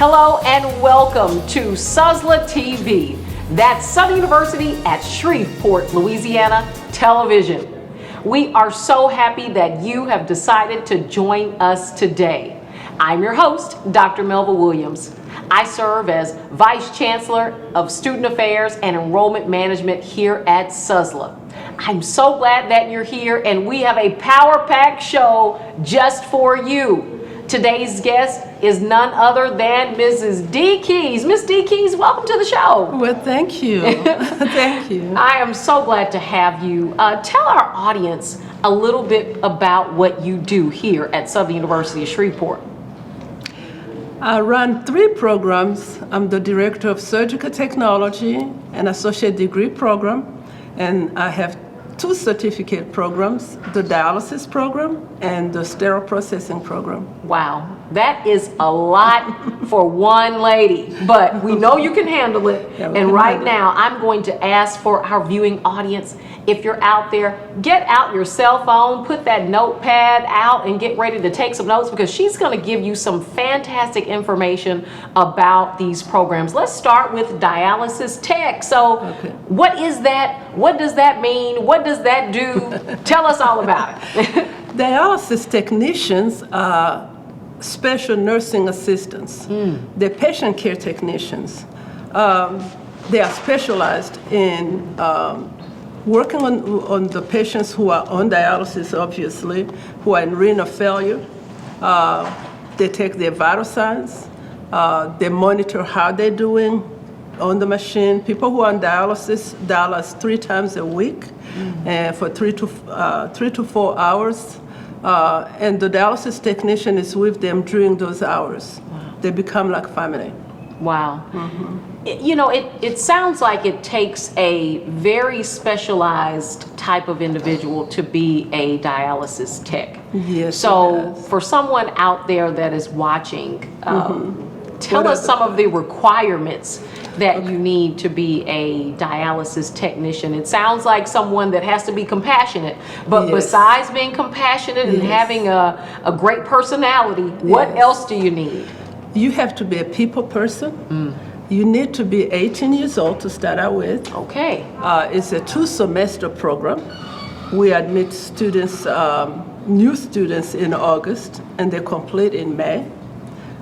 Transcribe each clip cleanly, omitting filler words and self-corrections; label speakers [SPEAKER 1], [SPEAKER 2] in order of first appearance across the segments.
[SPEAKER 1] Hello and welcome to SUSLA TV. That's Southern University at Shreveport, Louisiana Television. We are so happy that you have decided to join us today. I'm your host, Dr. Melva Williams. I serve as Vice Chancellor of Student Affairs and Enrollment Management here at SUSLA. I'm so glad that you're here, and we have a power-packed show just for you. Today's guest is none other than Mrs. D. Keys. Miss D. Keys, welcome to the show.
[SPEAKER 2] Well, thank you. Thank you.
[SPEAKER 1] I am so glad to have you. Tell our audience a little bit about what you do here at Southern University of Shreveport.
[SPEAKER 2] I run 3 programs. I'm the Director of Surgical Technology, an associate degree program, and I have 2 certificate programs, the dialysis program and the sterile processing program.
[SPEAKER 1] Wow, that is a lot for one lady, but we know you can handle it.
[SPEAKER 2] Yeah,
[SPEAKER 1] and right now, I'm going to ask for our viewing audience, if you're out there, get out your cell phone, put that notepad out and get ready to take some notes, because she's going to give you some fantastic information about these programs. Let's start with dialysis tech. So What is that? What does that mean? What does that do? Tell us all about it.
[SPEAKER 2] Dialysis technicians are special nursing assistants. They're patient care technicians. They are specialized in working on the patients who are on dialysis, obviously, who are in renal failure. They take their vital signs. They monitor how they're doing on the machine. People who are on dialysis dialyze 3 times a week for 3 to 4 hours. And the dialysis technician is with them during those hours. Wow. They become like family.
[SPEAKER 1] Wow. You know, it sounds like it takes a very specialized type of individual to be a dialysis tech.
[SPEAKER 2] Yes.
[SPEAKER 1] So for someone out there that is watching, tell us some of the requirements that you need to be a dialysis technician. It sounds like someone that has to be compassionate, but besides being compassionate and having a great personality, what else do you need?
[SPEAKER 2] You have to be a people person. You need to be 18 years old to start out with.
[SPEAKER 1] Okay.
[SPEAKER 2] It's a 2-semester program. We admit students, new students in August, and they complete in May.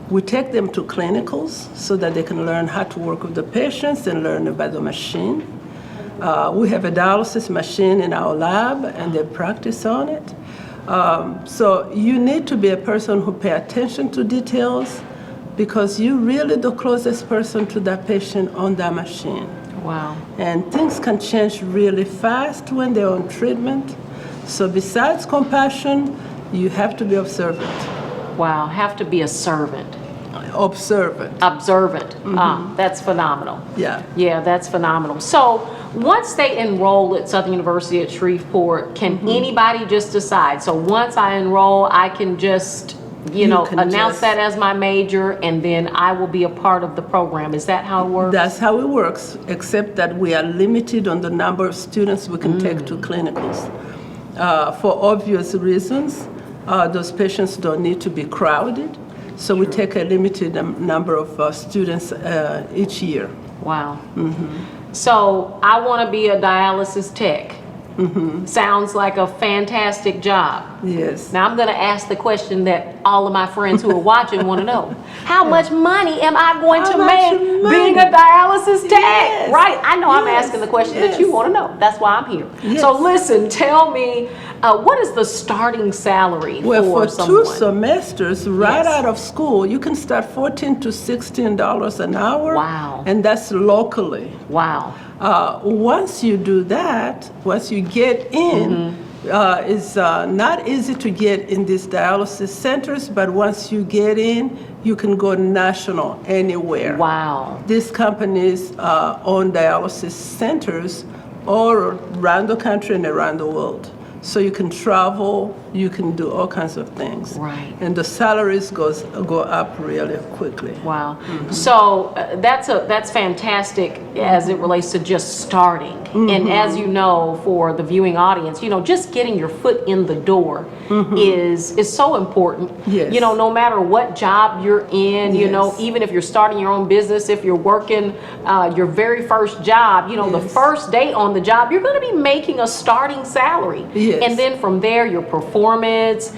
[SPEAKER 2] We take them to clinicals so that they can learn how to work with the patients and learn about the machine. We have a dialysis machine in our lab, and they practice on it. So you need to be a person who pay attention to details, because you're really the closest person to that patient on that machine.
[SPEAKER 1] Wow.
[SPEAKER 2] And things can change really fast when they're on treatment. So besides compassion, you have to be observant.
[SPEAKER 1] Wow, have to be a servant.
[SPEAKER 2] Observant.
[SPEAKER 1] That's phenomenal.
[SPEAKER 2] Yeah.
[SPEAKER 1] Yeah, that's phenomenal. So once they enroll at Southern University at Shreveport, can anybody just decide? So once I enroll, I can just, announce that as my major, and then I will be a part of the program. Is that how it works?
[SPEAKER 2] That's how it works, except that we are limited on the number of students we can take to clinicals. For obvious reasons, those patients don't need to be crowded, so we take a limited number of students each year.
[SPEAKER 1] Wow. So I want to be a dialysis tech. Sounds like a fantastic job.
[SPEAKER 2] Yes.
[SPEAKER 1] Now I'm going to ask the question that all of my friends who are watching want to know. How much money am I going to make being a dialysis tech?
[SPEAKER 2] Yes.
[SPEAKER 1] Right? I know I'm asking the question that you want to know. That's why I'm here.
[SPEAKER 2] Yes.
[SPEAKER 1] So listen, tell me, what is the starting salary
[SPEAKER 2] for
[SPEAKER 1] someone?
[SPEAKER 2] 2 semesters, right out of school, you can start $14 to $16 an hour.
[SPEAKER 1] Wow.
[SPEAKER 2] And that's locally.
[SPEAKER 1] Wow.
[SPEAKER 2] Once you do that, once you get in, it's not easy to get in these dialysis centers, but once you get in, you can go national anywhere.
[SPEAKER 1] Wow.
[SPEAKER 2] These companies own dialysis centers all around the country and around the world. So you can travel, you can do all kinds of things.
[SPEAKER 1] Right.
[SPEAKER 2] And the salaries go up really quickly.
[SPEAKER 1] Wow. So that's fantastic as it relates to just starting. And as you know, for the viewing audience, just getting your foot in the door is so important.
[SPEAKER 2] Yes.
[SPEAKER 1] No matter what job you're in,
[SPEAKER 2] Yes.
[SPEAKER 1] even if you're starting your own business, if you're working your very first job, the
[SPEAKER 2] Yes.
[SPEAKER 1] first day on the job, you're going to be making a starting salary.
[SPEAKER 2] Yes.
[SPEAKER 1] And then from there, your performance,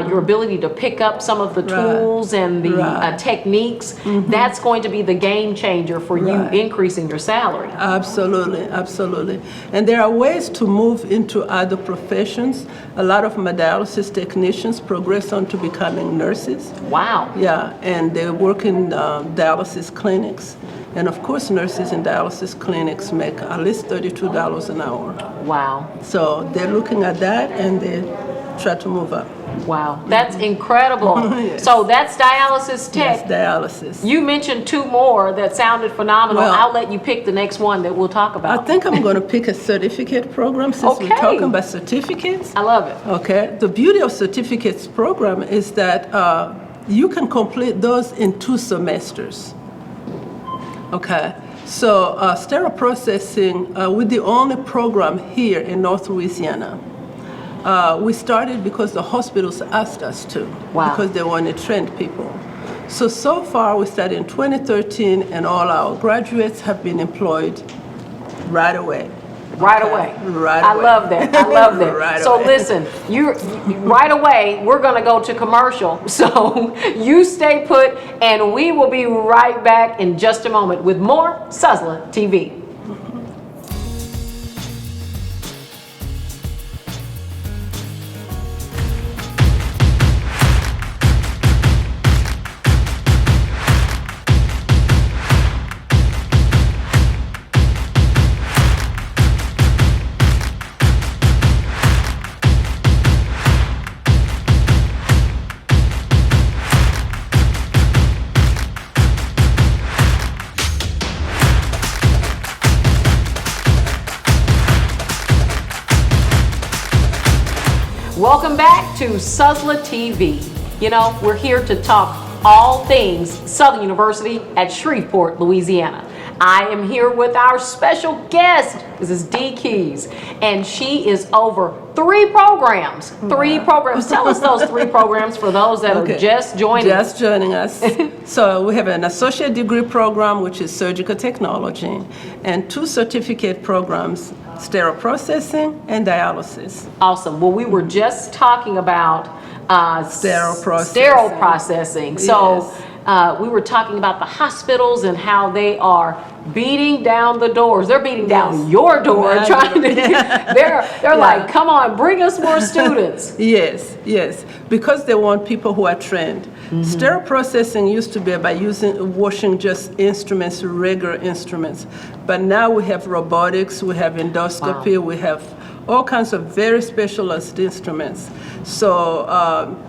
[SPEAKER 1] your ability to pick up some of the tools and the techniques, that's going to be the game changer for you increasing your salary.
[SPEAKER 2] Absolutely, absolutely. And there are ways to move into other professions. A lot of my dialysis technicians progress on to becoming nurses.
[SPEAKER 1] Wow.
[SPEAKER 2] Yeah, and they work in dialysis clinics. And of course, nurses in dialysis clinics make at least $32 an hour.
[SPEAKER 1] Wow.
[SPEAKER 2] So they're looking at that and they try to move up.
[SPEAKER 1] Wow. That's incredible.
[SPEAKER 2] Yes.
[SPEAKER 1] So that's dialysis tech.
[SPEAKER 2] Yes, dialysis.
[SPEAKER 1] You mentioned two more that sounded phenomenal.
[SPEAKER 2] Well,
[SPEAKER 1] I'll let you pick the next one that we'll talk about.
[SPEAKER 2] I think I'm going to pick a certificate program since we're
[SPEAKER 1] Okay.
[SPEAKER 2] talking about certificates.
[SPEAKER 1] I love it.
[SPEAKER 2] Okay. The beauty of certificates program is that you can complete those in 2 semesters. Okay. So sterile processing, we're the only program here in North Louisiana. We started because the hospitals asked us to,
[SPEAKER 1] Wow.
[SPEAKER 2] because they wanted trained people. So far we started in 2013 and all our graduates have been employed right away.
[SPEAKER 1] Right away.
[SPEAKER 2] Right
[SPEAKER 1] I
[SPEAKER 2] away.
[SPEAKER 1] love that. I love that.
[SPEAKER 2] Right
[SPEAKER 1] So
[SPEAKER 2] away.
[SPEAKER 1] listen, you right away, we're going to go to commercial. So you stay put and we will be right back in just a moment with more SUSLA TV. Welcome back to SUSLA TV. We're here to talk all things Southern University at Shreveport, Louisiana. I am here with our special guest. This is Dee Keys, and she is over 3 programs. 3 programs. Tell us those 3 programs for those that are just joining us.
[SPEAKER 2] Just joining us. So we have an associate degree program, which is surgical technology, and 2 certificate programs, sterile processing and dialysis.
[SPEAKER 1] Awesome. Well, we were just talking about
[SPEAKER 2] Sterile processing.
[SPEAKER 1] Sterile processing. So
[SPEAKER 2] Yes.
[SPEAKER 1] we were talking about the hospitals and how they are beating down the doors. They're beating down your door,
[SPEAKER 2] My
[SPEAKER 1] trying to. They're like, come on, bring us more students.
[SPEAKER 2] Yes, because they want people who are trained. Sterile processing used to be about washing just instruments, regular instruments, but now we have robotics, we have endoscopy, we have all kinds of very specialized instruments. So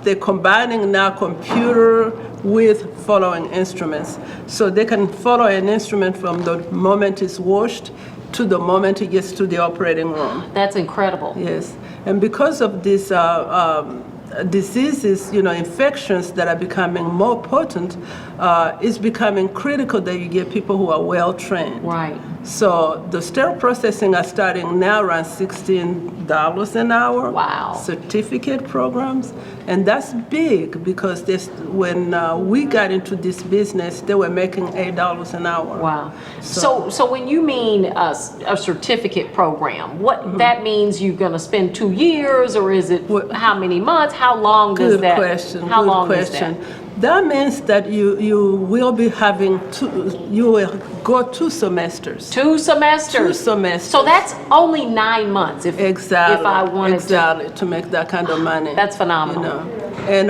[SPEAKER 2] they're combining now computer with following instruments. So they can follow an instrument from the moment it's washed to the moment it gets to the operating room.
[SPEAKER 1] That's incredible.
[SPEAKER 2] Yes, and because of these diseases, infections that are becoming more potent, it's becoming critical that you get people who are well trained.
[SPEAKER 1] Right.
[SPEAKER 2] So the sterile processing are starting now around $16 an hour.
[SPEAKER 1] Wow.
[SPEAKER 2] Certificate programs, and that's big because when we got into this business, they were making $8 an hour.
[SPEAKER 1] Wow. So when you mean a certificate program, what that means you're going to spend 2 years, or is it how many months? How long does
[SPEAKER 2] Good
[SPEAKER 1] that?
[SPEAKER 2] question.
[SPEAKER 1] How
[SPEAKER 2] good
[SPEAKER 1] long
[SPEAKER 2] question.
[SPEAKER 1] is that?
[SPEAKER 2] That means that you will be having you will go 2 semesters.
[SPEAKER 1] 2 semesters.
[SPEAKER 2] 2 semesters.
[SPEAKER 1] So that's only 9 months. If I wanted
[SPEAKER 2] to make that kind of money.
[SPEAKER 1] That's phenomenal.
[SPEAKER 2] And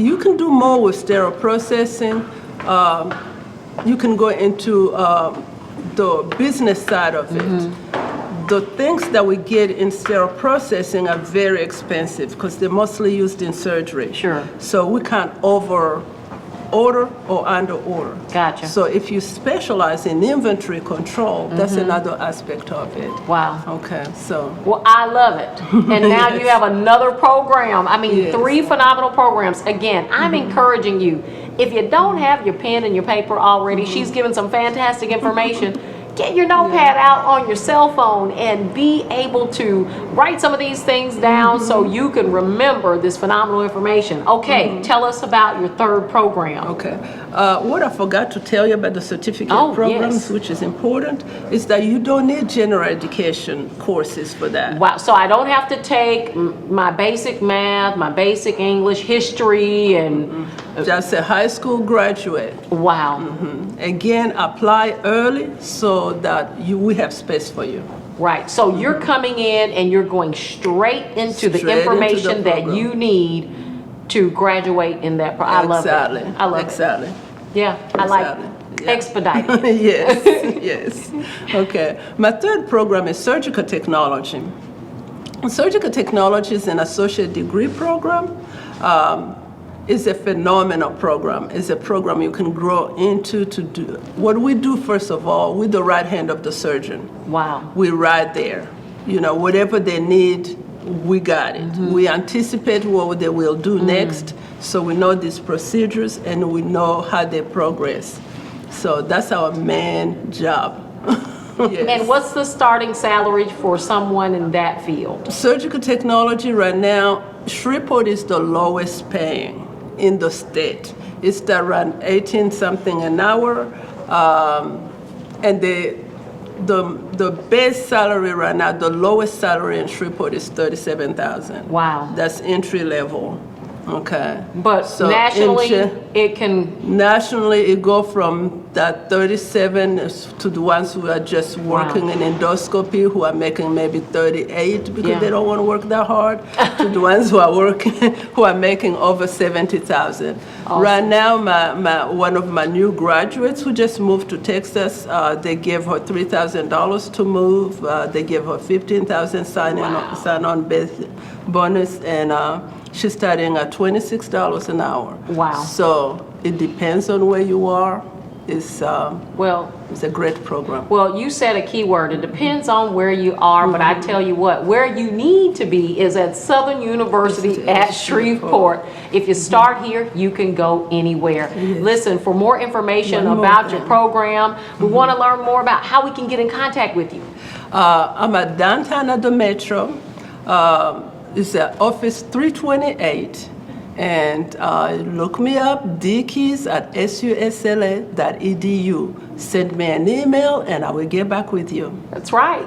[SPEAKER 2] you can do more with sterile processing. You can go into the business side of it. The things that we get in sterile processing are very expensive because they're mostly used in surgery.
[SPEAKER 1] Sure.
[SPEAKER 2] So we can't order or under order.
[SPEAKER 1] Gotcha.
[SPEAKER 2] So if you specialize in inventory control, that's another aspect of it.
[SPEAKER 1] Wow.
[SPEAKER 2] Okay, so.
[SPEAKER 1] Well, I love it. And now you have another program. I mean,
[SPEAKER 2] Yes.
[SPEAKER 1] 3 phenomenal programs. Again, I'm encouraging you. If you don't have your pen and your paper already, she's given some fantastic information. Get your notepad out on your cell phone and be able to write some of these things down so you can remember this phenomenal information. Okay, tell us about your 3rd program.
[SPEAKER 2] Okay. What I forgot to tell you about the certificate programs,
[SPEAKER 1] yes.
[SPEAKER 2] which is important, is that you don't need general education courses for that.
[SPEAKER 1] Wow, so I don't have to take my basic math, my basic English, history, and
[SPEAKER 2] Just a high school graduate.
[SPEAKER 1] wow.
[SPEAKER 2] Again, apply early so that we have space for you.
[SPEAKER 1] Right, so you're coming in and you're going straight into the
[SPEAKER 2] Straight into the
[SPEAKER 1] information that
[SPEAKER 2] program.
[SPEAKER 1] you need to graduate in that. I love
[SPEAKER 2] Exactly.
[SPEAKER 1] it. I love
[SPEAKER 2] Exactly.
[SPEAKER 1] it. Yeah, I like
[SPEAKER 2] Yeah.
[SPEAKER 1] expedited.
[SPEAKER 2] Yes, yes. Okay. My 3rd program is surgical technology. Surgical technology is an associate degree program. It's a phenomenal program. It's a program you can grow into to do. What we do, first of all, we're the right hand of the surgeon.
[SPEAKER 1] Wow.
[SPEAKER 2] We're right there. You know, whatever they need, we got it. We anticipate what they will do next, so we know these procedures and we know how they progress. So that's our main job. Yes.
[SPEAKER 1] And what's the starting salary for someone in that field?
[SPEAKER 2] Surgical technology right now, Shreveport is the lowest paying in the state. It's around 18 something an hour, and the base salary right now, the lowest salary in Shreveport is $37,000.
[SPEAKER 1] Wow.
[SPEAKER 2] That's entry level. Okay.
[SPEAKER 1] But
[SPEAKER 2] So
[SPEAKER 1] nationally, it can,
[SPEAKER 2] Nationally, it go from that 37 to the ones who are just working in endoscopy, who are making maybe 38 because
[SPEAKER 1] Yeah.
[SPEAKER 2] they don't want to work that hard, to the ones who are working, who are making over 70,000.
[SPEAKER 1] Awesome.
[SPEAKER 2] Right now, one of my new graduates who just moved to Texas, they gave her $3,000 to move. They gave her 15,000 sign-on bonus, and she's starting at $26 an hour.
[SPEAKER 1] Wow.
[SPEAKER 2] So it depends on where you are. It's
[SPEAKER 1] well,
[SPEAKER 2] it's a great program.
[SPEAKER 1] Well, you said a key word. It depends on where you are, but I tell you what, where you need to be is at Southern University at Shreveport. If you start here, you can go anywhere. Listen, for more information about your program, we want to learn more about how we can get in contact with you.
[SPEAKER 2] I'm at downtown at the Metro. It's at office 328. And look me up, dkeys at susla.edu. Send me an email and I will get back with you.
[SPEAKER 1] That's right.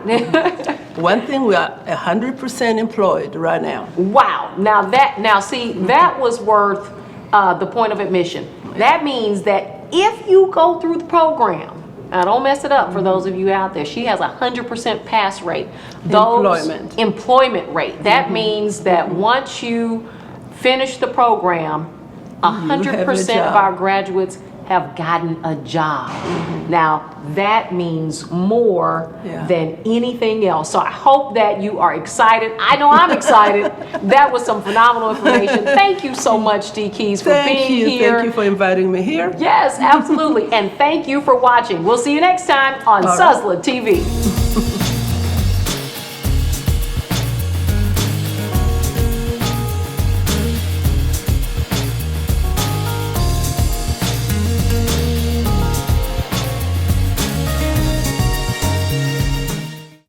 [SPEAKER 2] One thing, we are 100% employed right now.
[SPEAKER 1] Wow. Now see, that was worth the point of admission. That means that if you go through the program, now don't mess it up for those of you out there, she has 100% pass rate. Employment rate. That means that once you finish the program, 100% of our graduates have gotten a job. Now, that means more than anything else. So I hope that you are excited. I know I'm excited. That was some phenomenal information. Thank you so much, D. Keys, for being here.
[SPEAKER 2] Thank you for inviting me here.
[SPEAKER 1] Yes, absolutely. And thank you for watching. We'll see you next time on SUSLA TV.